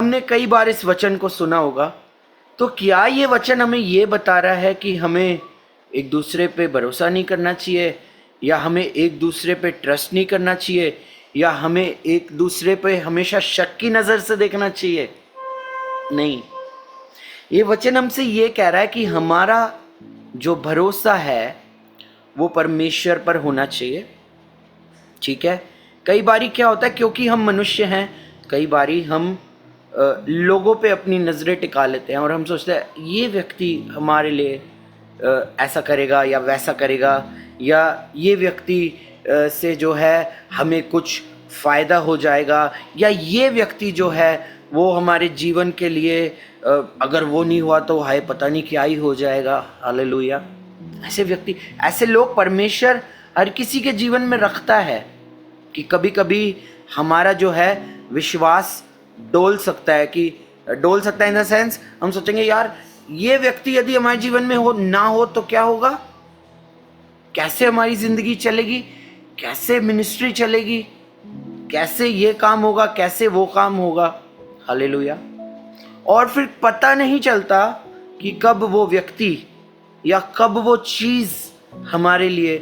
हमने कई बार इस वचन को सुना होगा, तो क्या ये वचन हमें ये बता रहा है कि हमें एक दूसरे पे भरोसा नहीं करना चाहिए, या हमें एक दूसरे पे ट्रस्ट नहीं करना चाहिए, या हमें एक दूसरे पे हमेशा शक की नज़र से देखना चाहिए? नहीं, ये वचन हमसे ये कह रहा है कि हमारा जो भरोसा है वो परमेश्वर पर होना चाहिए। ठीक है, कई बारी क्या होता है, क्योंकि हम मनुष्य हैं, कई बारी हम लोगों पे अपनी नज़रें टिका लेते हैं और हम सोचते हैं ये व्यक्ति हमारे लिए ऐसा करेगा या वैसा करेगा, या ये व्यक्ति से जो है हमें कुछ फ़ायदा हो जाएगा, या ये व्यक्ति जो है वो हमारे जीवन के लिए अगर वो नहीं हुआ तो हाय पता नहीं क्या ही हो जाएगा। हालेलुया। ऐसे व्यक्ति, ऐसे लोग परमेश्वर हर किसी के जीवन में रखता है कि कभी कभी हमारा जो है विश्वास डोल सकता है इन द सेंस हम सोचेंगे यार ये व्यक्ति यदि हमारे जीवन में ना हो तो क्या होगा, कैसे हमारी जिंदगी चलेगी, कैसे मिनिस्ट्री चलेगी, कैसे ये काम होगा, कैसे वो काम होगा। हालेलुया। और फिर पता नहीं चलता कि कब वो व्यक्ति या कब वो चीज़ हमारे लिए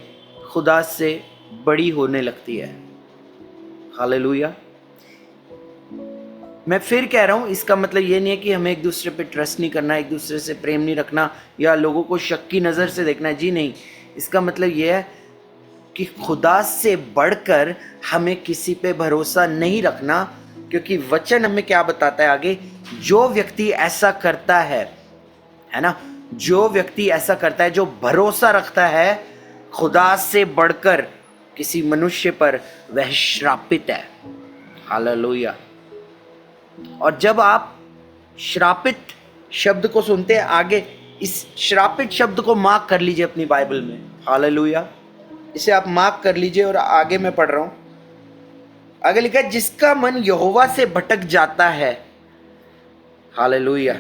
खुदा से बड़ी होने लगती है। हालेलुया। मैं फिर कह रहा हूँ, इसका मतलब ये नहीं है कि हमें एक दूसरे पे ट्रस्ट नहीं करना, एक दूसरे से प्रेम नहीं रखना, या लोगों को शक की नज़र से देखना है। जी नहीं, इसका मतलब ये है कि खुदा से बढ़कर हमें किसी पे भरोसा नहीं रखना, क्योंकि वचन हमें क्या बताता है आगे, जो व्यक्ति ऐसा करता है ना, जो व्यक्ति ऐसा करता है, जो भरोसा रखता है खुदा से बढ़कर किसी मनुष्य पर, वह श्रापित है। हालेलुया। और जब आप श्रापित शब्द को सुनते हैं, आगे इस श्रापित शब्द को मार्क कर लीजिए अपनी बाइबल में। हालेलुया। इसे आप मार्क कर लीजिए और आगे मैं पढ़ रहा हूं। आगे लिखा है, जिसका मन यहोवा से भटक जाता है। हालेलुया।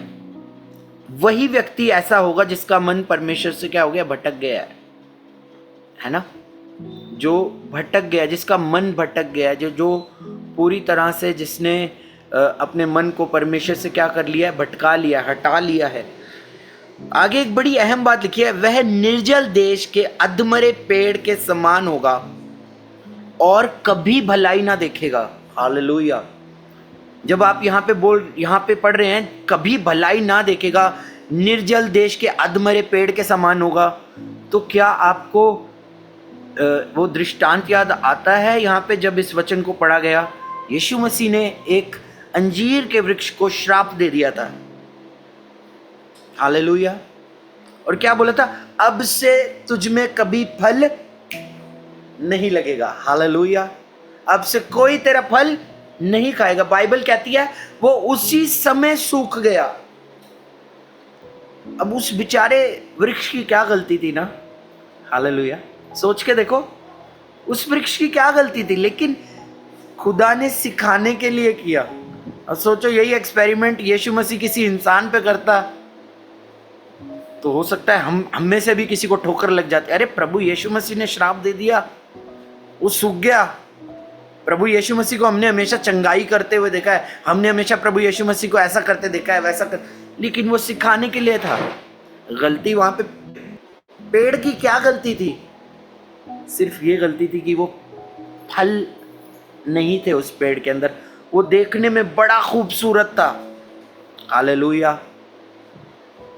वही व्यक्ति ऐसा होगा जिसका मन परमेश्वर से क्या हो गया, भटक गया है ना। जो भटक गया, जिसका मन भटक गया, जो पूरी तरह से जिसने अपने मन को परमेश्वर से क्या कर लिया है, भटका लिया, हटा लिया है। आगे एक बड़ी अहम बात लिखी है, वह निर्जल देश के अधमरे पेड़ के समान होगा और कभी भलाई ना देखेगा। हालेलुया। जब आप यहाँ पे पढ़ रहे हैं, कभी भलाई ना देखेगा, निर्जल देश के अधमरे पेड़ के समान होगा, तो क्या आपको वो दृष्टांत याद आता है? यहाँ पे जब इस वचन को पढ़ा गया, यीशु मसीह ने एक अंजीर के वृक्ष को श्राप दे दिया था। हालेलुया। और क्या बोला था, अब से तुझ में कभी फल नहीं लगेगा। हालेलुया। अब से कोई तेरा फल नहीं खाएगा। बाइबल कहती है वो उसी समय सूख गया। अब उस बेचारे वृक्ष की क्या गलती थी ना। हालेलुया। सोच के देखो, उस वृक्ष की क्या गलती थी, लेकिन खुदा ने सिखाने के लिए किया। और सोचो यही एक्सपेरिमेंट यीशु मसीह किसी इंसान पे करता तो हो सकता है हम में से भी किसी को ठोकर लग जाती। अरे प्रभु यीशु मसीह ने श्राप दे दिया, वो सूख गया। प्रभु यीशु मसीह को हमने हमेशा चंगाई करते हुए देखा है, हमने हमेशा प्रभु यीशु मसीह को ऐसा करते देखा है, वैसा कर, लेकिन वो सिखाने के लिए था। गलती वहां पे पेड़ की क्या गलती थी? सिर्फ ये गलती थी कि वो फल नहीं थे उस पेड़ के अंदर। वो देखने में बड़ा खूबसूरत था। हालेलुया।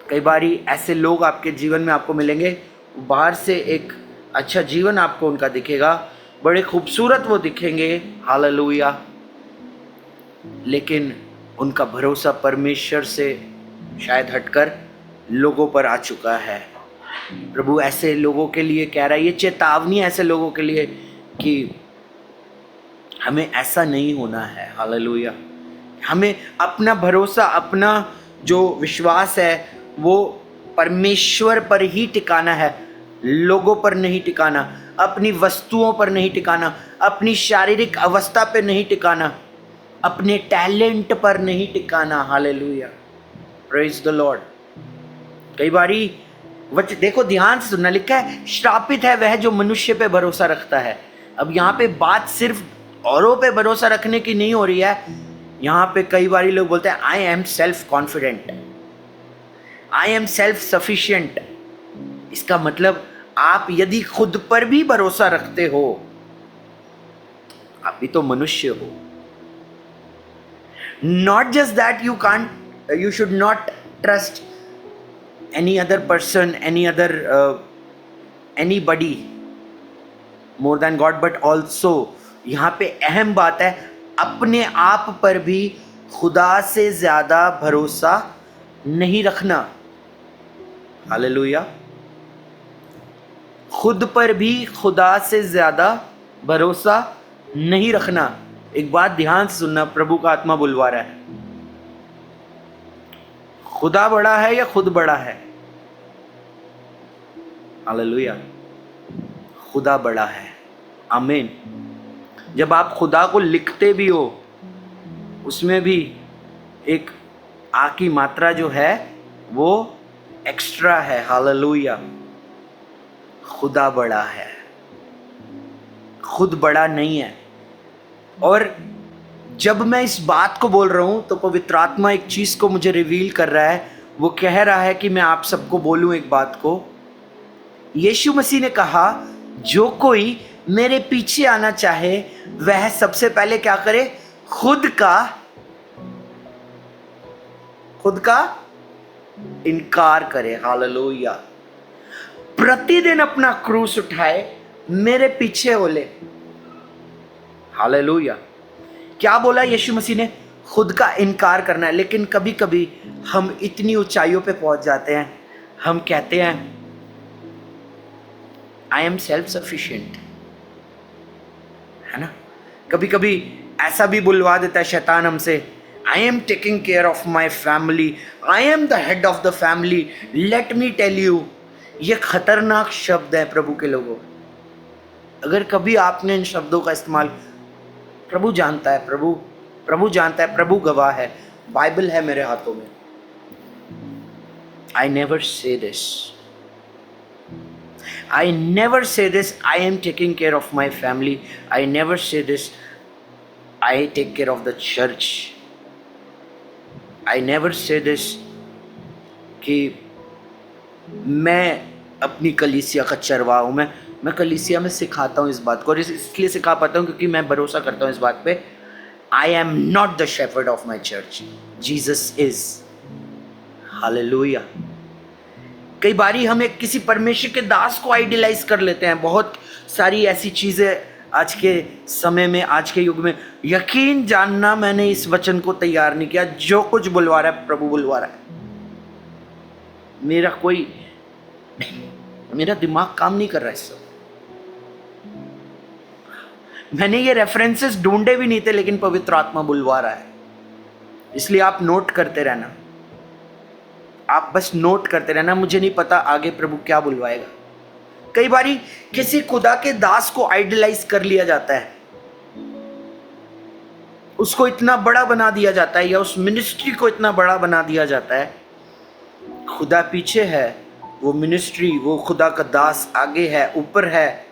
कई बारी ऐसे लोग आपके जीवन में आपको मिलेंगे, बाहर से एक अच्छा जीवन आपको उनका दिखेगा, बड़े खूबसूरत वो दिखेंगे। हालेलुया। लेकिन उनका भरोसा परमेश्वर से शायद हटकर लोगों पर आ चुका है। प्रभु ऐसे लोगों के लिए कह रहा है, ये चेतावनी ऐसे लोगों के लिए कि हमें ऐसा नहीं होना है। हालेलुया। हमें अपना भरोसा, अपना जो विश्वास है वो परमेश्वर पर ही टिकाना है, लोगों पर नहीं टिकाना, अपनी वस्तुओं पर नहीं टिकाना, अपनी शारीरिक अवस्था पर नहीं टिकाना, अपने टैलेंट पर नहीं टिकाना। हालेलुया। Praise the Lord. कई बारी देखो, ध्यान से सुनना, लिखा है श्रापित है वह जो मनुष्य पे भरोसा रखता है। अब यहाँ पे बात सिर्फ औरों पे भरोसा रखने की नहीं हो रही है, यहाँ पे कई बार लोग बोलते हैं I am self confident, I am self sufficient. इसका मतलब आप यदि खुद पर भी भरोसा रखते हो, आप भी तो मनुष्य हो। Not just that you can't, you should not trust any other person, anybody more than God, but also यहाँ पे अहम बात है, अपने आप पर भी खुदा से ज़्यादा भरोसा नहीं रखना। हालेलुया। खुद पर भी खुदा से ज़्यादा भरोसा नहीं रखना। एक बात ध्यान से सुनना, प्रभु का आत्मा बुलवा रहा है। खुदा बड़ा है या खुद बड़ा है? हालेलुया। खुदा बड़ा है। आमीन। जब आप खुदा को लिखते भी हो, उसमें भी एक आ की मात्रा जो है वो एक्स्ट्रा है। हालेलुया। खुदा बड़ा है, खुद बड़ा नहीं है। और जब मैं इस बात को बोल रहा हूं तो पवित्र आत्मा एक चीज को मुझे रिवील कर रहा है। वो कह रहा है कि मैं आप सबको बोलूं एक बात को। यीशु मसीह ने कहा, जो कोई मेरे पीछे आना चाहे वह सबसे पहले क्या करे? खुद का इनकार करे। हालेलुया। प्रतिदिन अपना क्रूस उठाए, मेरे पीछे बोले। हालेलुया। क्या बोला यीशु मसीह ने? खुद का इनकार करना है। लेकिन कभी कभी हम इतनी ऊंचाइयों पे पहुंच जाते हैं, हम कहते हैं आई एम सेल्फ सफिशिएंट, है ना। कभी कभी ऐसा भी बुलवा देता है शैतान हमसे, I am taking care of my family, I am the head of the family, let me tell you. ये खतरनाक शब्द है प्रभु के लोगों। अगर कभी आपने इन शब्दों का इस्तेमाल, प्रभु जानता है, प्रभु जानता है, प्रभु गवाह है, बाइबल है मेरे हाथों में। I never say this, I never say this, I am taking care of my family. I never say this, I take care of the church. I never say this कि मैं अपनी कलीसिया का चरवाहा हूँ। मैं कलीसिया में सिखाता हूँ इस बात को, और इसलिए सिखा पाता हूँ क्योंकि मैं भरोसा करता हूँ इस बात पे। I am not the shepherd of my church. Jesus is. Hallelujah. कई बारी हम एक किसी परमेश्वर के दास को आइडियलाइज कर लेते हैं। बहुत सारी ऐसी चीज़ें आज के समय में, आज के युग में, यकीन जानना मैंने इस वचन को तैयार नहीं किया। जो कुछ बुलवा रहा है प्रभु बुलवा रहा है। मेरा दिमाग काम नहीं कर रहा है इस समय। मैंने ये रेफरेंसेस ढूंढे भी नहीं थे, लेकिन पवित्र आत्मा बुलवा रहा है। इसलिए आप नोट करते रहना, आप बस नोट करते रहना। मुझे नहीं पता आगे प्रभु क्या बुलवाएगा। कई बारी किसी खुदा के दास को आइडलाइज कर लिया जाता है, उसको इतना बड़ा बना दिया जाता है, या उस मिनिस्ट्री को इतना बड़ा बना दिया जाता है। खुदा पीछे है, वो मिनिस्ट्री, वो खुदा का दास आगे है, ऊपर है,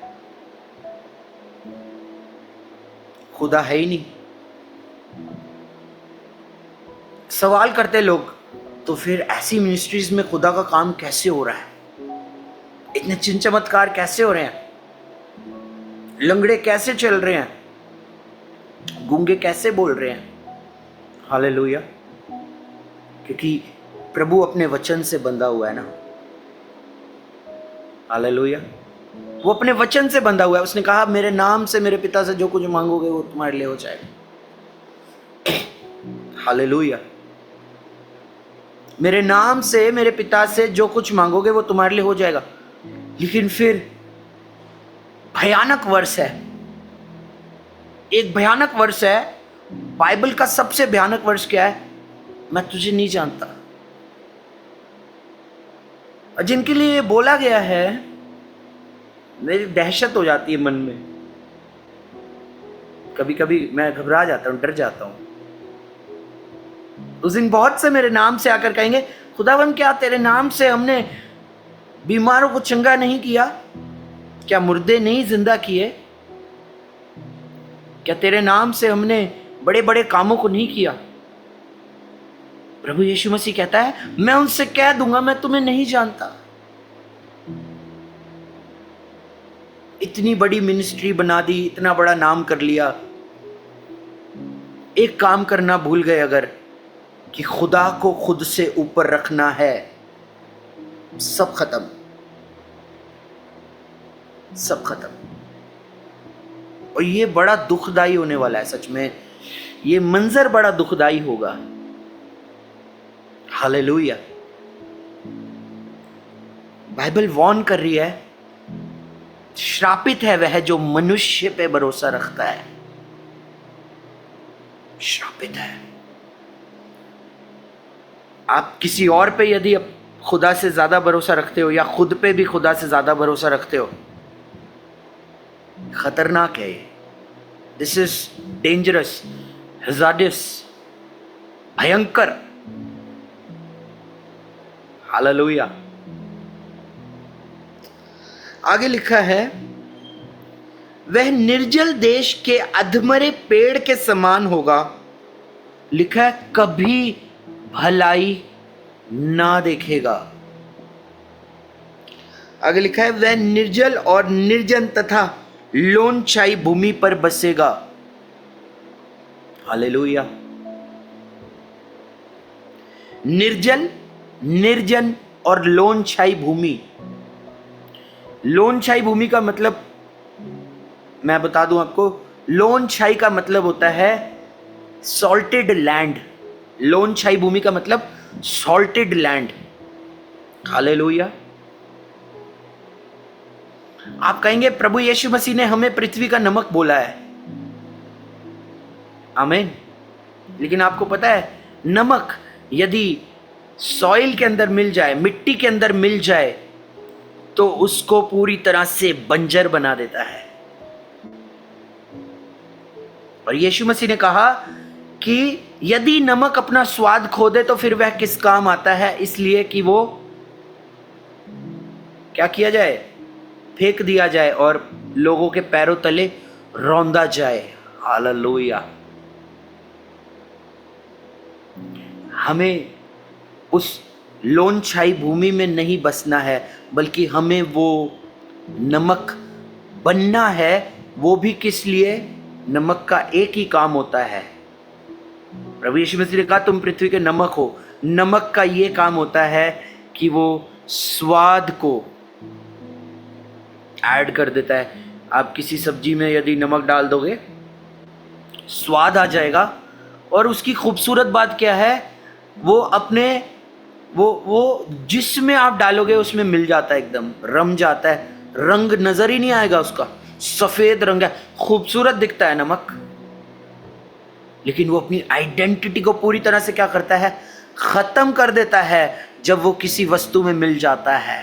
खुदा है ही नहीं। सवाल करते लोग, तो फिर ऐसी मिनिस्ट्रीज में खुदा का काम कैसे हो रहा है? इतने चिन्ह चमत्कार कैसे हो रहे हैं? लंगड़े कैसे चल रहे हैं? गूंगे कैसे बोल रहे हैं? हालेलुया। क्योंकि प्रभु अपने वचन से बंधा हुआ है ना। हालेलुया। वो अपने वचन से बंधा हुआ है। उसने कहा, मेरे नाम से मेरे पिता से जो कुछ मांगोगे वो तुम्हारे लिए हो जाएगा। हालेलुया। मेरे नाम से मेरे पिता से जो कुछ मांगोगे वो तुम्हारे लिए हो जाएगा। लेकिन फिर भयानक वर्ष है, एक भयानक वर्ष है। बाइबल का सबसे भयानक वर्ष क्या है? मैं तुझे नहीं जानता। और जिनके लिए ये बोला गया है, मेरी दहशत हो जाती है मन में। कभी कभी मैं घबरा जाता हूँ, डर जाता हूँ। उस दिन बहुत से मेरे नाम से आकर कहेंगे, खुदावन क्या तेरे नाम से हमने बीमारों को चंगा नहीं किया? क्या मुर्दे नहीं जिंदा किए? क्या तेरे नाम से हमने बड़े बड़े कामों को नहीं किया। प्रभु यीशु मसीह कहता है मैं उनसे कह दूंगा मैं तुम्हें नहीं जानता। इतनी बड़ी मिनिस्ट्री बना दी, इतना बड़ा नाम कर लिया, एक काम करना भूल गए अगर कि खुदा को खुद से ऊपर रखना है, सब खत्म, सब खत्म। और ये बड़ा दुखदाई होने वाला है, सच में ये मंजर बड़ा दुखदाई होगा। हालेलुया। बाइबल वॉर्न कर रही है, श्रापित है वह जो मनुष्य पे भरोसा रखता है, श्रापित है। आप किसी और पे यदि खुदा से ज्यादा भरोसा रखते हो या खुद पे भी खुदा से ज्यादा भरोसा रखते हो, खतरनाक है ये। दिस इज डेंजरस, हजार्डस, भयंकर। हालेलुया। आगे लिखा है वह निर्जल देश के अधमरे पेड़ के समान होगा। लिखा है कभी भलाई ना देखेगा। आगे लिखा है वह निर्जल और निर्जन तथा लोनछाई भूमि पर बसेगा। हालेलुया। निर्जल, निर्जन और लोनछाई भूमि। लोनछाई भूमि का मतलब मैं बता दूं आपको, लोनछाई का मतलब होता है सॉल्टेड लैंड। लोनछाई भूमि का मतलब सॉल्टेड लैंड। हालेलुया। आप कहेंगे प्रभु यीशु मसीह ने हमें पृथ्वी का नमक बोला है, आमीन। लेकिन आपको पता है नमक यदि सॉइल के अंदर मिल जाए, मिट्टी के अंदर मिल जाए, तो उसको पूरी तरह से बंजर बना देता है। और यीशु मसीह ने कहा कि यदि नमक अपना स्वाद खो दे तो फिर वह किस काम आता है, इसलिए कि वो क्या किया जाए, फेंक दिया जाए और लोगों के पैरों तले रौंदा जाए। हालेलुया। हमें उस लोनछाई भूमि में नहीं बसना है, बल्कि हमें वो नमक बनना है। वो भी किस लिए? नमक का एक ही काम होता है, प्रभु यीशु मसीह ने कहा तुम पृथ्वी के नमक हो। नमक का ये काम होता है कि वो स्वाद को ऐड कर देता है। आप किसी सब्जी में यदि नमक डाल दोगे स्वाद आ जाएगा। और उसकी खूबसूरत बात क्या है, वो अपने वो जिसमें आप डालोगे उसमें मिल जाता है, एकदम रम जाता है, रंग नजर ही नहीं आएगा उसका, सफेद रंग है, खूबसूरत दिखता है नमक। लेकिन वो अपनी आइडेंटिटी को पूरी तरह से क्या करता है, खत्म कर देता है जब वो किसी वस्तु में मिल जाता है।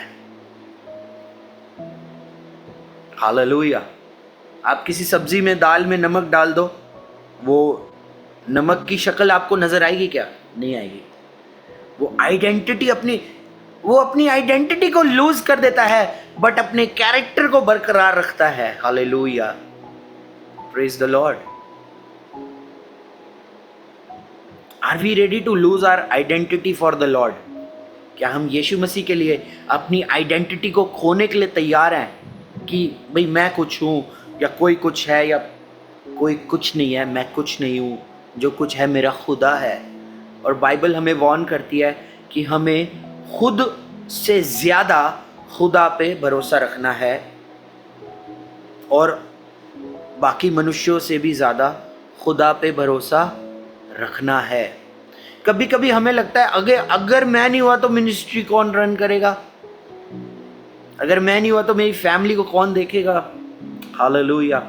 हालेलुया। आप किसी सब्जी में, दाल में नमक डाल दो, वो नमक की शक्ल आपको नजर आएगी क्या? नहीं आएगी। वो अपनी आइडेंटिटी को लूज कर देता है, बट अपने कैरेक्टर को बरकरार रखता है। Hallelujah, praise the Lord. Are we ready to lose our identity for the Lord? क्या हम यीशु मसीह के लिए अपनी आइडेंटिटी को खोने के लिए तैयार हैं कि भाई मैं कुछ हूं या कोई कुछ है या कोई कुछ नहीं है, मैं कुछ नहीं हूं, जो कुछ है मेरा खुदा है। और बाइबल हमें वार्न करती है कि हमें खुद से ज़्यादा खुदा पे भरोसा रखना है और बाकी मनुष्यों से भी ज़्यादा खुदा पे भरोसा रखना है। कभी कभी हमें लगता है अगर मैं नहीं हुआ तो मिनिस्ट्री कौन रन करेगा, अगर मैं नहीं हुआ तो मेरी फैमिली को कौन देखेगा। हालेलुया।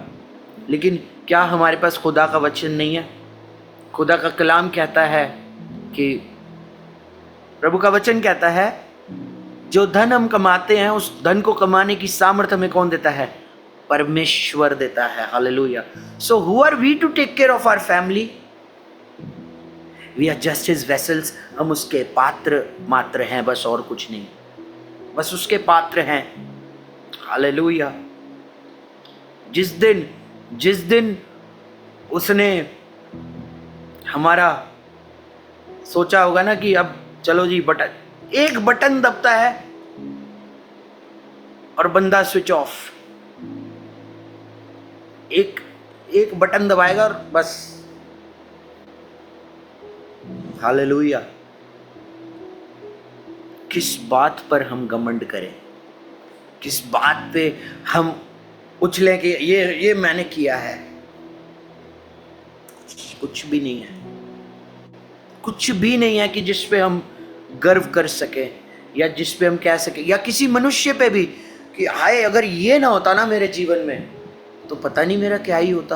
लेकिन क्या हमारे पास खुदा का वचन नहीं है? खुदा का कलाम कहता है कि प्रभु का वचन कहता है जो धन हम कमाते हैं उस धन को कमाने की सामर्थ्य हमें कौन देता है? परमेश्वर देता है। Hallelujah. So who are we to take care of our family? We are just his vessels. हम उसके पात्र मात्र हैं, बस और कुछ नहीं, बस उसके पात्र हैं। हालेलुया। जिस दिन उसने हमारा सोचा होगा ना कि अब चलो जी बटन, एक बटन दबता है और बंदा स्विच ऑफ, एक एक बटन दबाएगा और बस। हालेलुया। किस बात पर हम घमंड करें, किस बात पे हम उछलें कि ये मैंने किया है। कुछ भी नहीं है, कुछ भी नहीं है कि जिस पे हम गर्व कर सके या जिस पे हम कह सके, या किसी मनुष्य पे भी कि हाय अगर ये ना होता ना मेरे जीवन में तो पता नहीं मेरा क्या ही होता।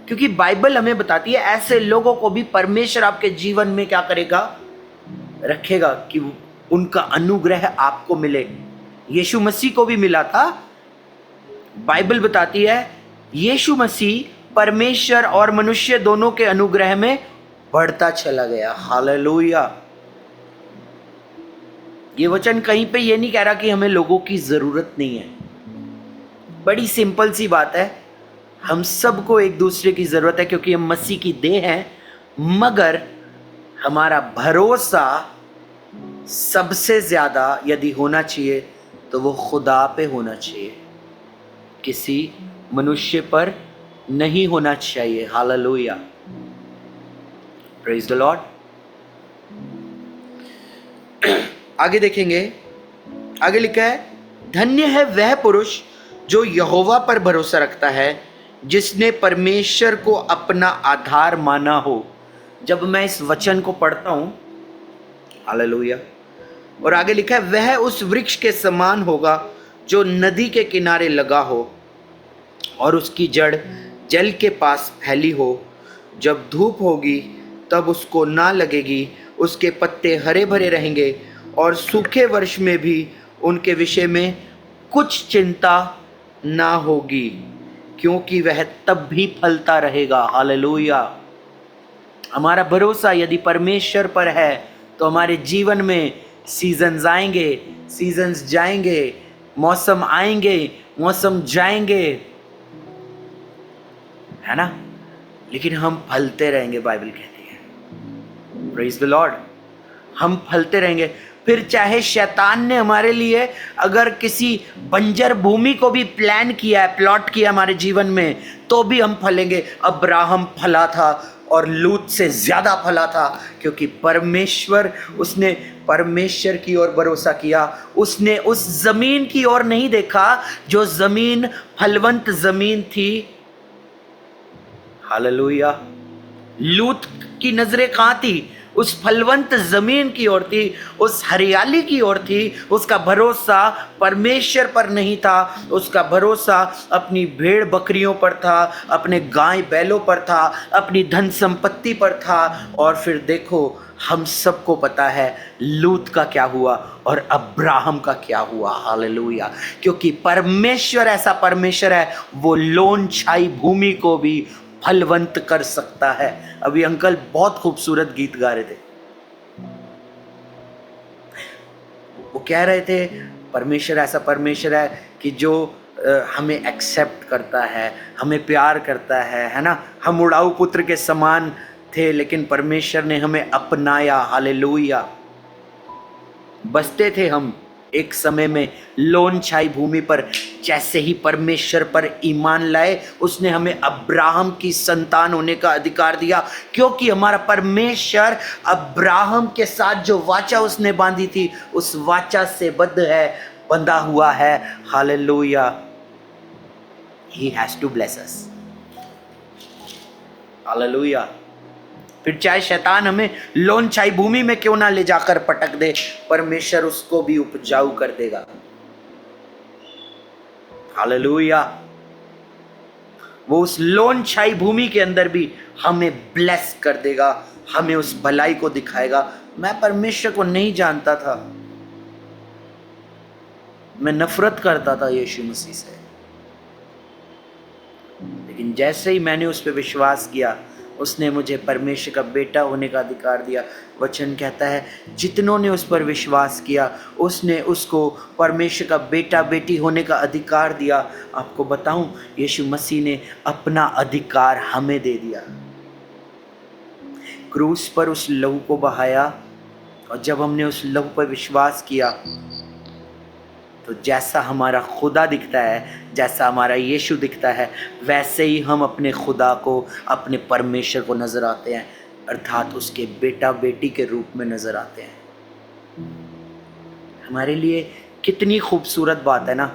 क्योंकि बाइबल हमें बताती है ऐसे लोगों को भी परमेश्वर आपके जीवन में क्या करेगा, रखेगा, कि उनका अनुग्रह आपको मिले। यीशु मसीह को भी मिला था। बाइबल बताती है यीशु मसीह परमेश्वर और मनुष्य दोनों के अनुग्रह में बढ़ता चला गया। हालेलुया। ये वचन कहीं पे ये नहीं कह रहा कि हमें लोगों की जरूरत नहीं है। बड़ी सिंपल सी बात है, हम सबको एक दूसरे की जरूरत है क्योंकि हम मसीह की देह हैं, मगर हमारा भरोसा सबसे ज्यादा यदि होना चाहिए तो वो खुदा पे होना चाहिए, किसी मनुष्य पर नहीं होना चाहिए। Hallelujah, praise the Lord. आगे देखेंगे, आगे लिखा है धन्य है वह पुरुष जो यहोवा पर भरोसा रखता है, जिसने परमेश्वर को अपना आधार माना हो। जब मैं इस वचन को पढ़ता हूं, हालेलुया, और आगे लिखा है वह उस वृक्ष के समान होगा जो नदी के किनारे लगा हो और उसकी जड़ जल के पास फैली हो। जब धूप होगी तब उसको ना लगेगी, उसके पत्ते हरे भरे रहेंगे और सूखे वर्ष में भी उनके विषय में कुछ चिंता ना होगी, क्योंकि वह तब भी फलता रहेगा। हालेलुया। हमारा भरोसा यदि परमेश्वर पर है तो हमारे जीवन में सीजन्स आएंगे, सीजन्स जाएंगे, मौसम आएंगे, मौसम जाएंगे, है ना, लेकिन हम फलते रहेंगे। बाइबल कहती है, प्रेज द लॉर्ड, हम फलते रहेंगे। फिर चाहे शैतान ने हमारे लिए अगर किसी बंजर भूमि को भी प्लान किया है, प्लॉट किया हमारे जीवन में, तो भी हम फलेंगे। अब्राहम फला था और लूत से ज्यादा फला था, क्योंकि उसने परमेश्वर की ओर भरोसा किया। उसने उस जमीन की ओर नहीं देखा जो जमीन फलवंत जमीन थी। हालेलुया। लूत की नजरें कहां थी? उस फलवंत जमीन की ओर थी, उस हरियाली की ओर थी। उसका भरोसा परमेश्वर पर नहीं था, उसका भरोसा अपनी भेड़ बकरियों पर था, अपने गाय बैलों पर था, अपनी धन संपत्ति पर था। और फिर देखो, हम सबको पता है लूत का क्या हुआ और अब्राहम का क्या हुआ। हालेलुया। क्योंकि परमेश्वर ऐसा परमेश्वर है, वो लोन छाई भूमि को भी फलवंत कर सकता है। अभी अंकल बहुत खूबसूरत गीत गा रहे थे। वो कह रहे थे परमेश्वर ऐसा परमेश्वर है कि जो हमें एक्सेप्ट करता है, हमें प्यार करता है ना। हम उड़ाऊ पुत्र के समान थे, लेकिन परमेश्वर ने हमें अपनाया। हालेलुया। बसते थे हम एक समय में लोन छाई भूमि पर, जैसे ही परमेश्वर पर ईमान लाए, उसने हमें अब्राहम की संतान होने का अधिकार दिया। क्योंकि हमारा परमेश्वर अब्राहम के साथ जो वाचा उसने बांधी थी, उस वाचा से बंधा हुआ है। Hallelujah. He has to bless us. Hallelujah. फिर चाहे शैतान हमें लोन छाई भूमि में क्यों ना ले जाकर पटक दे, परमेश्वर उसको भी उपजाऊ कर देगा। हालेलुया। वो उस लोन छाई भूमि के अंदर भी हमें ब्लेस कर देगा, हमें उस भलाई को दिखाएगा। मैं परमेश्वर को नहीं जानता था, मैं नफरत करता था यीशु मसीह से, लेकिन जैसे ही मैंने उस पर विश्वास किया, उसने मुझे परमेश्वर का बेटा होने का अधिकार दिया। वचन कहता है जितनों ने उस पर विश्वास किया, उसने उसको परमेश्वर का बेटा बेटी होने का अधिकार दिया। आपको बताऊं, यीशु मसीह ने अपना अधिकार हमें दे दिया। क्रूस पर उस लहू को बहाया, और जब हमने उस लहू पर विश्वास किया तो जैसा हमारा खुदा दिखता है, जैसा हमारा यीशु दिखता है, वैसे ही हम अपने खुदा को, अपने परमेश्वर को नजर आते हैं, अर्थात उसके बेटा बेटी के रूप में नजर आते हैं। हमारे लिए कितनी खूबसूरत बात है ना,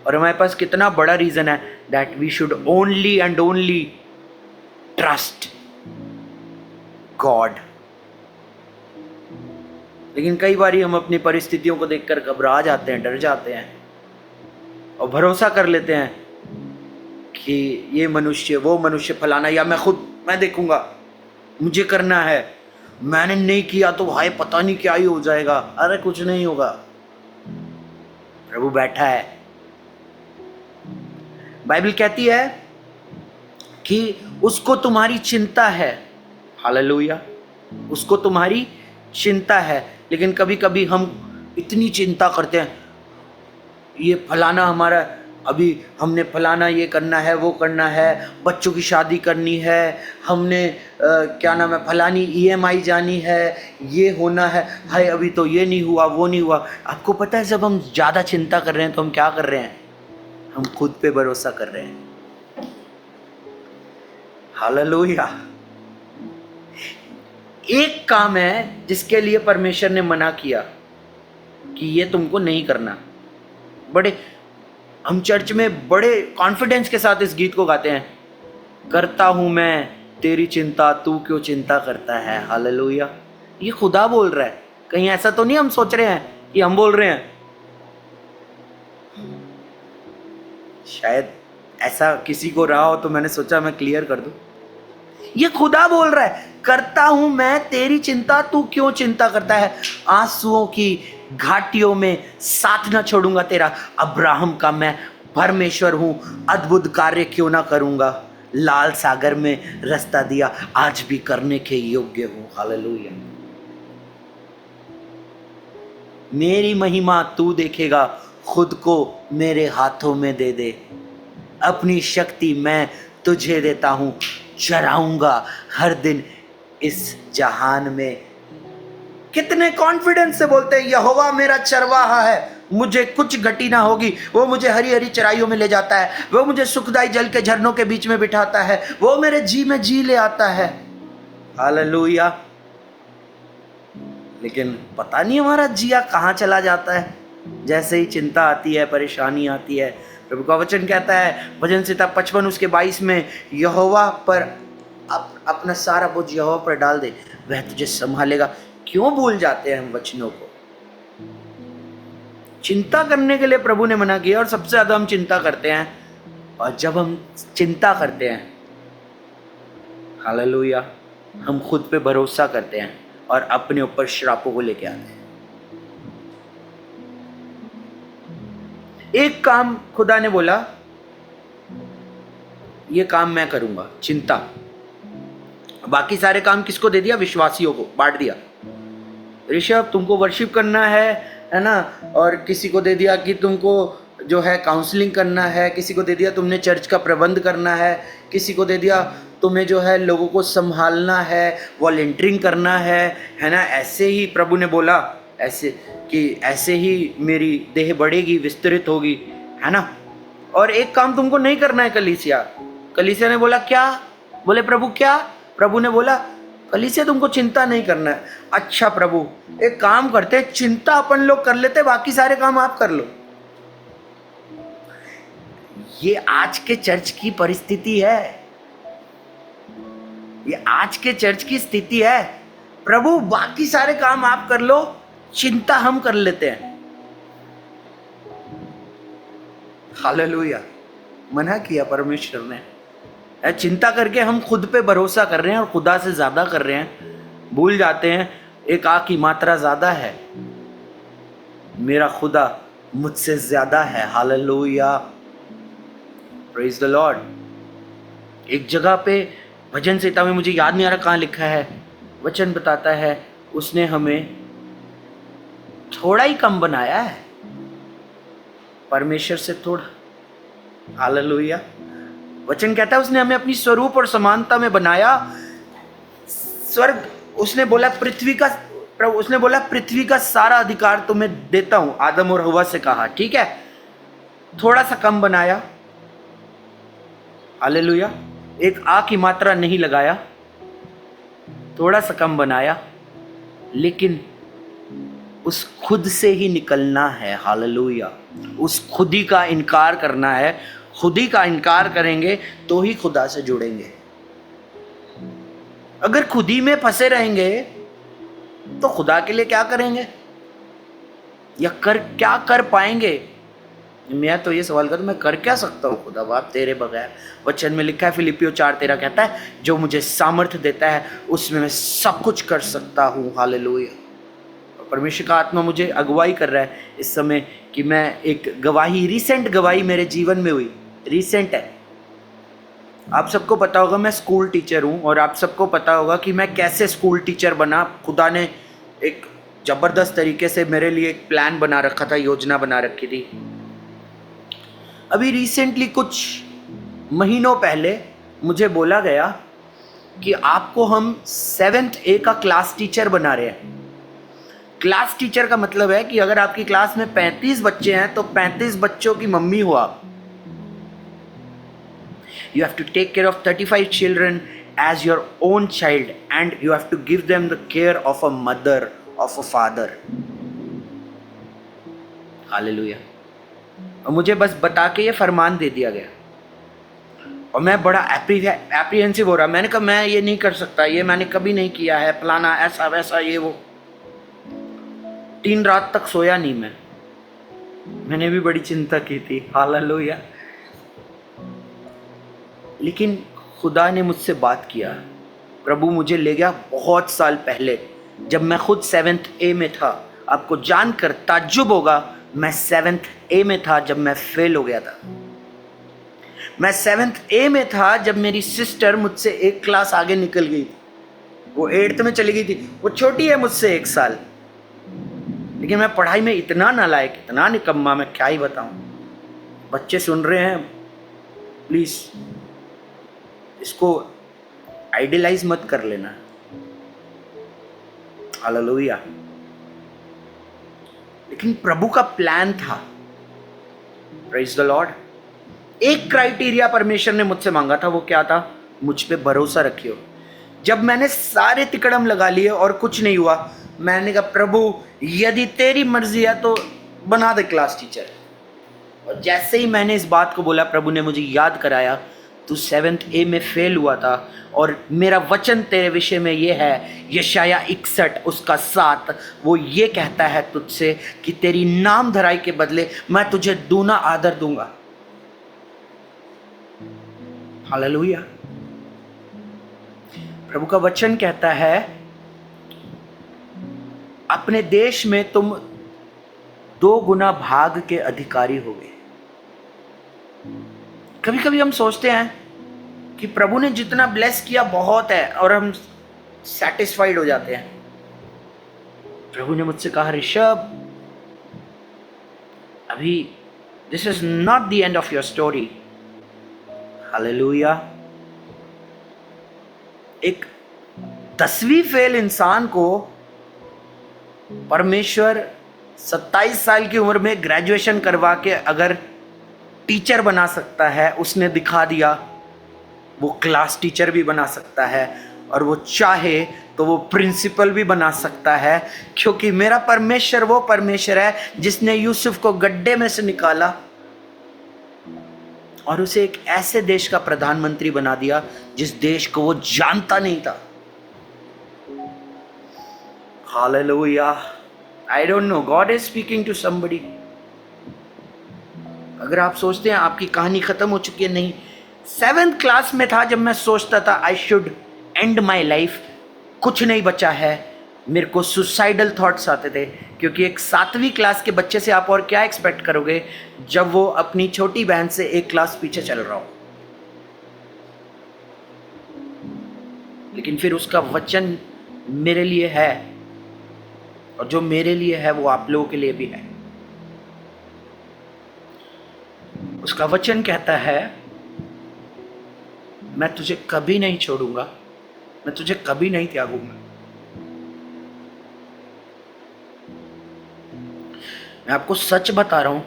और हमारे पास कितना बड़ा रीजन है that we should only and only trust God. लेकिन कई बार हम अपनी परिस्थितियों को देखकर घबरा जाते हैं, डर जाते हैं और भरोसा कर लेते हैं कि ये मनुष्य, वो मनुष्य, फलाना, या मैं देखूंगा, मुझे करना है, मैंने नहीं किया तो भाई पता नहीं क्या ही हो जाएगा। अरे कुछ नहीं होगा, प्रभु बैठा है। बाइबल कहती है कि उसको तुम्हारी चिंता है। हालेलुया, उसको तुम्हारी चिंता है। लेकिन कभी कभी हम इतनी चिंता करते हैं, ये फलाना हमारा, अभी हमने फलाना ये करना है, वो करना है, बच्चों की शादी करनी है, हमने क्या नाम है, फलानी EMI जानी है, ये होना है, हाय अभी तो ये नहीं हुआ, वो नहीं हुआ। आपको पता है जब हम ज़्यादा चिंता कर रहे हैं तो हम क्या कर रहे हैं? हम खुद पे भरोसा कर रहे हैं। हालेलुया। एक काम है जिसके लिए परमेश्वर ने मना किया कि ये तुमको नहीं करना। हम चर्च में बड़े कॉन्फिडेंस के साथ इस गीत को गाते हैं, करता हूं मैं तेरी चिंता, तू क्यों चिंता करता है। हालेलुया। ये खुदा बोल रहा है, कहीं ऐसा तो नहीं हम सोच रहे हैं कि हम बोल रहे हैं। शायद ऐसा किसी को रहा हो तो मैंने सोचा मैं क्लियर कर दूं। ये खुदा बोल रहा है, करता हूं मैं तेरी चिंता, तू क्यों चिंता करता है। आंसुओं की घाटियों में साथ ना छोड़ूंगा तेरा। अब्राहम का मैं परमेश्वर हूं, अद्भुत कार्य क्यों ना करूंगा। लाल सागर में रास्ता दिया, आज भी करने के योग्य हूं। हालेलुया। मेरी महिमा तू देखेगा, खुद को मेरे हाथों में दे दे। अपनी शक्ति मैं तुझे देता हूं, चराऊंगा हर दिन इस जहान में। कितने कॉन्फिडेंस से बोलते हैं, यहोवा मेरा चरवाहा है, मुझे कुछ घटी ना होगी। वो मुझे हरी हरी चराइयों में ले जाता है, वो मुझे सुखदाई जल के झरनों के बीच में बिठाता है, वो मेरे जी में जी ले आता है। हालेलुया। लेकिन पता नहीं हमारा जिया कहाँ चला जाता है जैसे ही चिंता आती है, परेशानी आती है। प्रभु का वचन कहता है भजन संहिता 55 उसके 22 में, यहोवा पर अपना सारा बोझ यहोवा पर डाल दे, वह तुझे संभालेगा। क्यों भूल जाते हैं हम वचनों को? चिंता करने के लिए प्रभु ने मना किया, और सबसे ज्यादा हम चिंता करते हैं। और जब हम चिंता करते हैं, हालेलुया, हम खुद पे भरोसा करते हैं और अपने ऊपर श्रापों को लेके आते हैं। एक काम खुदा ने बोला, ये काम मैं करूंगा, चिंता। बाकी सारे काम किसको दे दिया? विश्वासियों को बांट दिया। ऋषभ तुमको वर्शिप करना है ना, और किसी को दे दिया कि तुमको जो है काउंसलिंग करना है, किसी को दे दिया तुमने चर्च का प्रबंध करना है, किसी को दे दिया तुम्हें जो है लोगों को संभालना है, वॉलंटियरिंग करना है ना। ऐसे ही प्रभु ने बोला, ऐसे कि ऐसे ही मेरी देह बढ़ेगी, विस्तृत होगी, है ना। और एक काम तुमको नहीं करना है कलीसिया ने बोला क्या? बोले प्रभु क्या? प्रभु ने बोला कलीसिया तुमको चिंता नहीं करना है। अच्छा प्रभु, एक काम करते, चिंता अपन लोग कर लेते, बाकी सारे काम आप कर लो। ये आज के चर्च की परिस्थिति है, ये आज के चर्च की स्थिति है। प्रभु बाकी सारे काम आप कर लो, चिंता हम कर लेते हैं। हालेलुया। मना किया परमेश्वर ने। चिंता करके हम खुद पे भरोसा कर रहे हैं और खुदा से ज्यादा कर रहे हैं। भूल जाते हैं एक आ की मात्रा ज्यादा है, मेरा खुदा मुझसे ज्यादा है। Hallelujah, praise the Lord. एक जगह पे भजन संहिता में, मुझे याद नहीं आ रहा कहाँ लिखा है, वचन बताता है उसने हमें थोड़ा ही कम बनाया है परमेश्वर से, थोड़ा। हालेलुया। वचन कहता है उसने हमें अपनी स्वरूप और समानता में बनाया, स्वर्ग, उसने बोला पृथ्वी का सारा अधिकार तुम्हें देता हूं, आदम और हवा से कहा, ठीक है। थोड़ा सा कम बनाया, हालेलुया, एक आ की मात्रा नहीं लगाया, थोड़ा सा कम बनाया, लेकिन उस खुद से ही निकलना है, हालेलुया। उस खुदी का इनकार करना है। खुदी का इनकार करेंगे तो ही खुदा से जुड़ेंगे। अगर खुदी में फंसे रहेंगे तो खुदा के लिए क्या करेंगे या क्या कर पाएंगे? मैं तो ये सवाल करता हूं, मैं कर क्या सकता हूं खुदा बाप तेरे बगैर? वचन में लिखा है, फिलिपियो 4:13 कहता है, जो मुझे सामर्थ्य देता है उसमें मैं सब कुछ कर सकता हूं, हालेलुया। परमेश्वर का आत्मा मुझे अगुवाई कर रहा है इस समय कि मैं एक गवाही, रीसेंट गवाही मेरे जीवन में हुई, रीसेंट है। आप सबको पता होगा मैं स्कूल टीचर हूं, और आप सबको पता होगा कि मैं कैसे स्कूल टीचर बना। खुदा ने एक ज़बरदस्त तरीके से मेरे लिए एक प्लान बना रखा था, योजना बना रखी थी। अभी रिसेंटली कुछ महीनों पहले मुझे बोला गया कि आपको हम 7th A का क्लास टीचर बना रहे हैं। क्लास टीचर का मतलब है कि अगर आपकी क्लास में 35 बच्चे हैं तो 35 बच्चों की मम्मी हो आप। You have to take care of 35 children as your own child, and you have to give them the care of a mother, of a father. Hallelujah. और मुझे बस बता के ये फरमान दे दिया गया, और मैं बड़ा एप्रीहेंसिव हो रहा। मैंने कहा मैं ये नहीं कर सकता, ये मैंने कभी नहीं किया है, फलाना ऐसा वैसा ये वो। 3 रात तक सोया नहीं मैंने भी बड़ी चिंता की थी, हालेलुया। लेकिन खुदा ने मुझसे बात किया, प्रभु मुझे ले गया बहुत साल पहले, जब मैं खुद 7th A में था। आपको जानकर ताज्जुब होगा, मैं 7th A में था जब मैं फेल हो गया था। मैं 7th A में था जब मेरी सिस्टर मुझसे एक क्लास आगे निकल गई थी। वो 8th में चली गई थी, वो छोटी है मुझसे 1 साल, लेकिन मैं पढ़ाई में इतना नालायक, इतना निकम्मा, मैं क्या ही बताऊं। बच्चे सुन रहे हैं, प्लीज इसको आइडियलाइज मत कर लेना, हालेलुया। लेकिन प्रभु का प्लान था, प्रेज द लॉर्ड। एक क्राइटेरिया परमेश्वर ने मुझसे मांगा था, वो क्या था? मुझ पे भरोसा रखियो। जब मैंने सारे तिकड़म लगा लिए और कुछ नहीं हुआ, मैंने कहा प्रभु यदि तेरी मर्जी है तो बना दे क्लास टीचर। और जैसे ही मैंने इस बात को बोला, प्रभु ने मुझे याद कराया, तू 7th A में फेल हुआ था, और मेरा वचन तेरे विषय में ये है, यशाया 61 उसका 7, वो ये कहता है तुझसे कि तेरी नाम धराई के बदले मैं तुझे दूना आदर दूंगा। हालेलुया। प्रभु का वचन कहता है अपने देश में तुम 2 गुना भाग के अधिकारी होगे। कभी कभी हम सोचते हैं कि प्रभु ने जितना ब्लेस किया बहुत है, और हम सैटिस्फाइड हो जाते हैं। प्रभु ने मुझसे कहा, ऋषभ अभी this is not the end of your story. Hallelujah. एक 10वीं फेल इंसान को परमेश्वर 27 साल की उम्र में ग्रेजुएशन करवा के अगर टीचर बना सकता है, उसने दिखा दिया। वो क्लास टीचर भी बना सकता है, और वो चाहे तो वो प्रिंसिपल भी बना सकता है, क्योंकि मेरा परमेश्वर वो परमेश्वर है जिसने यूसुफ को गड्ढे में से निकाला और उसे एक ऐसे देश का प्रधानमंत्री बना दिया जिस देश को वो जानता नहीं था। Hallelujah. I don't know, God is speaking to somebody. अगर आप सोचते हैं आपकी कहानी खत्म हो चुकी है, नहीं। 7th क्लास में था जब मैं सोचता था I should and my life, कुछ नहीं बचा है। मेरे को सुसाइडल थॉट्स आते थे, क्योंकि एक 7वीं क्लास के बच्चे से आप और क्या एक्सपेक्ट करोगे जब वो अपनी छोटी बहन से 1 क्लास पीछे चल रहा हो। लेकिन फिर उसका वचन मेरे लिए है, और जो मेरे लिए है वो आप लोगों के लिए भी है। उसका वचन कहता है, मैं तुझे कभी नहीं छोड़ूंगा, मैं तुझे कभी नहीं त्यागूंगा। मैं आपको सच बता रहा हूं,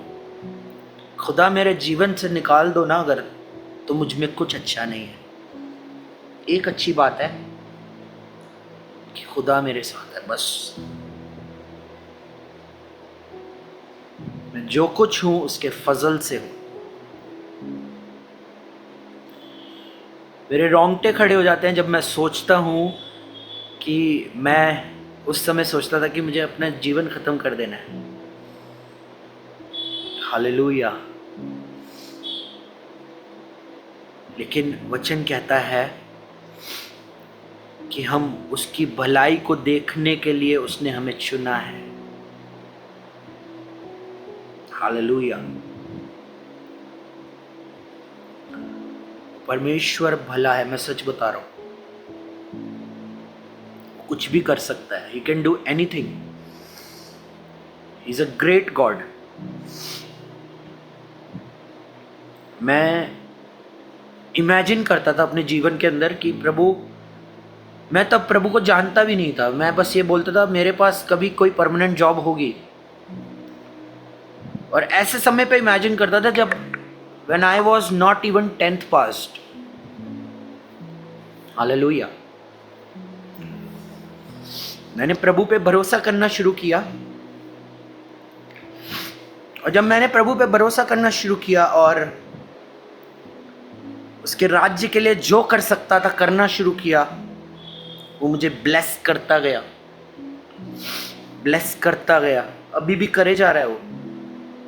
खुदा मेरे जीवन से निकाल दो ना अगर, तो मुझ में कुछ अच्छा नहीं है। एक अच्छी बात है कि खुदा मेरे साथ है, बस। मैं जो कुछ हूं उसके फजल से हूं। मेरे रोंगटे खड़े हो जाते हैं जब मैं सोचता हूं कि मैं उस समय सोचता था कि मुझे अपना जीवन खत्म कर देना है। हालेलुया। लेकिन वचन कहता है कि हम उसकी भलाई को देखने के लिए उसने हमें चुना है। हालेलुया। परमेश्वर भला है, मैं सच बता रहा हूं। कुछ भी कर सकता है। He can do anything. He's a great God. मैं इमेजिन करता था अपने जीवन के अंदर कि प्रभु, मैं तब प्रभु को जानता भी नहीं था। मैं बस ये बोलता था मेरे पास कभी कोई परमानेंट जॉब होगी। और ऐसे समय पे इमेजिन करता था जब when I was not even 10th passed. Hallelujah. मैंने प्रभु पे भरोसा करना शुरू किया, और जब मैंने प्रभु पे भरोसा करना शुरू किया और उसके राज्य के लिए जो कर सकता था करना शुरू किया, वो मुझे ब्लेस करता गया, ब्लेस करता गया। अभी भी करे जा रहा है वो।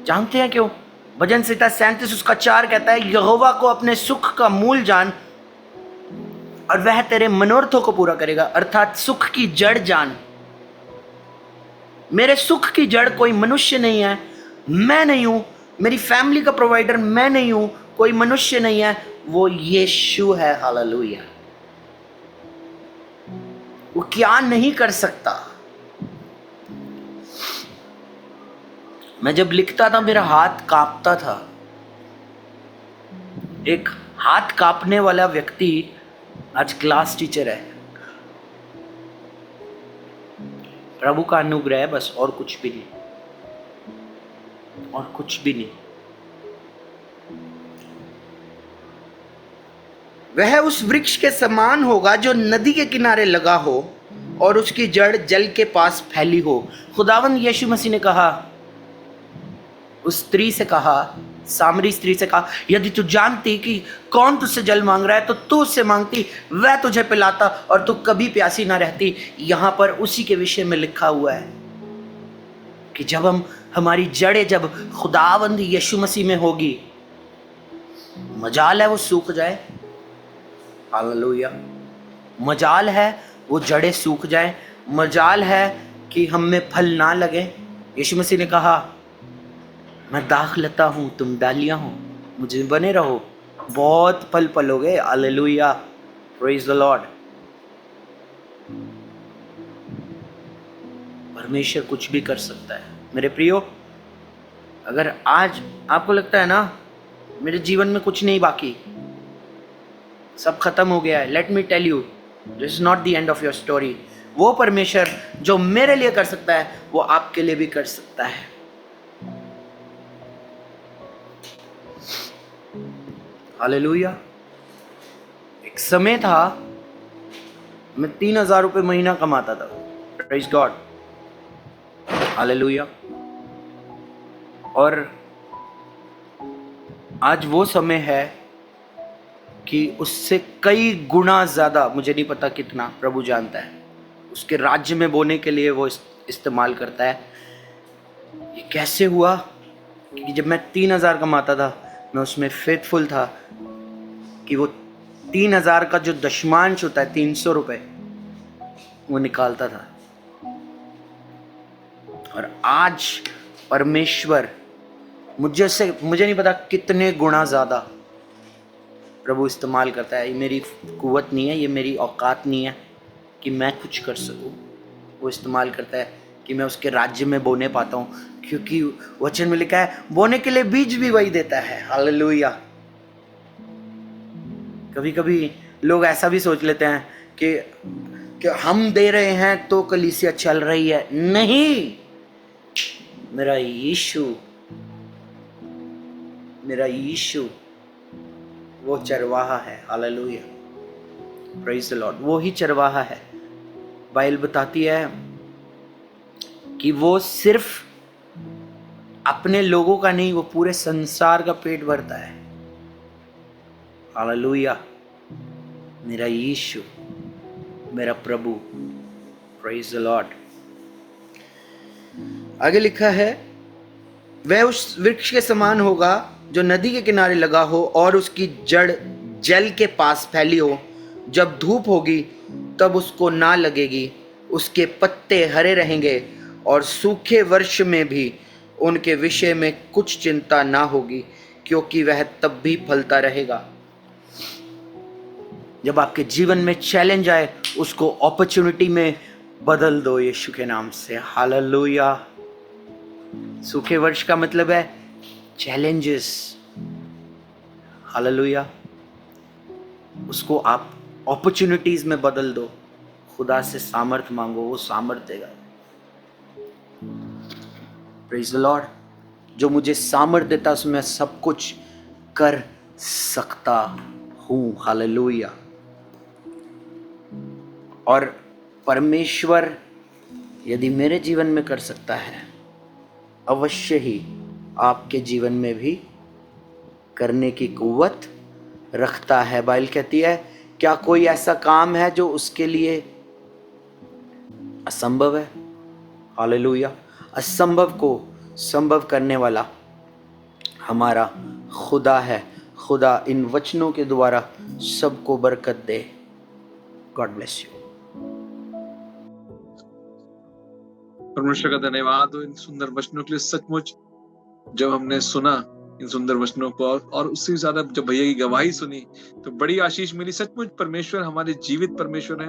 जानते हैं क्यों? भजन संहिता 37 उसका 4 कहता है, यहोवा को अपने सुख का मूल जान और वह तेरे मनोरथों को पूरा करेगा। अर्थात सुख की जड़ जान। मेरे सुख की जड़ कोई मनुष्य नहीं है, मैं नहीं हूं। मेरी फैमिली का प्रोवाइडर मैं नहीं हूं, कोई मनुष्य नहीं है, वो यीशु है। हालेलुया। वो क्या नहीं कर सकता। मैं जब लिखता था मेरा हाथ कांपता था। एक हाथ कांपने वाला व्यक्ति आज क्लास टीचर है। प्रभु का अनुग्रह है बस, और कुछ भी नहीं, और कुछ भी नहीं। वह उस वृक्ष के समान होगा जो नदी के किनारे लगा हो और उसकी जड़ जल के पास फैली हो। खुदावंद यीशु मसीह ने कहा, उस स्त्री से कहा, सामरी स्त्री से कहा, यदि तू जानती कि कौन तुझसे जल मांग रहा है तो तू उससे मांगती, वह तुझे पिलाता और तू कभी प्यासी ना रहती। यहां पर उसी के विषय में लिखा हुआ है कि जब हमारी जड़ें जब खुदावंद यीशु मसीह में होगी, मजाल है वो सूख जाए। हालेलुया। मजाल है वो जड़ें सूख जाए, मजाल है कि हम में फल ना लगे। यीशु मसीह ने कहा, मैं दाखलता हूं तुम डालियां हो, मुझे बने रहो, बहुत फल पलोगे। हालेलुया। Praise the Lord. परमेश्वर कुछ भी कर सकता है। मेरे प्रियो, अगर आज आपको लगता है ना मेरे जीवन में कुछ नहीं बाकी, सब खत्म हो गया है, let me tell you, this is not the end of your story. वो परमेश्वर जो मेरे लिए कर सकता है वो आपके लिए भी कर सकता है। हालेलुया। एक समय था मैं 3,000 रुपये महीना कमाता था। Praise God. हालेलुया। और आज वो समय है कि उससे कई गुना ज्यादा, मुझे नहीं पता कितना, प्रभु जानता है, उसके राज्य में बोने के लिए वो इस्तेमाल करता है। ये कैसे हुआ कि जब मैं 3,000 कमाता था, मैं उसमें फेथफुल था कि वो 3,000 का जो दशमांश होता है 300 रुपये, वो निकालता था। और आज परमेश्वर मुझे नहीं पता कितने गुना ज्यादा प्रभु इस्तेमाल करता है। ये मेरी कुव्वत नहीं है, ये मेरी औकात नहीं है कि मैं कुछ कर सकूं। वो इस्तेमाल करता है कि मैं उसके राज्य में बोने पाता हूँ, क्योंकि वचन में लिखा है बोने के लिए बीज भी वही देता है। हालेलुया। कभी कभी लोग ऐसा भी सोच लेते हैं कि हम दे रहे हैं तो कलीसिया चल रही है। नहीं, मेरा यीशु वो चरवाहा है। Hallelujah, praise the Lord. वो ही चरवाहा है। बाइबल बताती है कि वो सिर्फ अपने लोगों का नहीं, वो पूरे संसार का पेट भरता है। हालेलुया, मेरा यीशु, मेरा प्रभु, प्रेज़ द लॉर्ड। आगे लिखा है, वह उस वृक्ष के समान होगा जो नदी के किनारे लगा हो और उसकी जड़ जल के पास फैली हो। जब धूप होगी तब उसको ना लगेगी, उसके पत्ते हरे रहेंगे और सूखे वर्ष में भी उनके विषय में कुछ चिंता ना होगी, क्योंकि वह तब भी फलता रहेगा। जब आपके जीवन में चैलेंज आए, उसको अपॉर्चुनिटी में बदल दो यीशु के नाम से। हालेलुया। सूखे वर्ष का मतलब है चैलेंजेस। हालेलुया, उसको आप अपॉर्चुनिटीज में बदल दो। खुदा से सामर्थ मांगो, वो सामर्थ देगा। Praise the Lord. जो मुझे सामर्थ देता उसमें मैं सब कुछ कर सकता हूँ। हालेलुया। और परमेश्वर यदि मेरे जीवन में कर सकता है, अवश्य ही आपके जीवन में भी करने की कुव्वत रखता है। बाइबल कहती है, क्या कोई ऐसा काम है जो उसके लिए असंभव है? हालेलुया। असंभव को संभव करने वाला हमारा खुदा है। खुदा इन वचनों के द्वारा सबको बरकत दे। God bless you. परमेश्वर का धन्यवाद हो इन सुंदर वचनों के लिए। सचमुच जब हमने सुना इन सुंदर वचनों को और उससे ज्यादा जब भैया की गवाही सुनी तो बड़ी आशीष मिली। सचमुच परमेश्वर हमारे जीवित परमेश्वर है।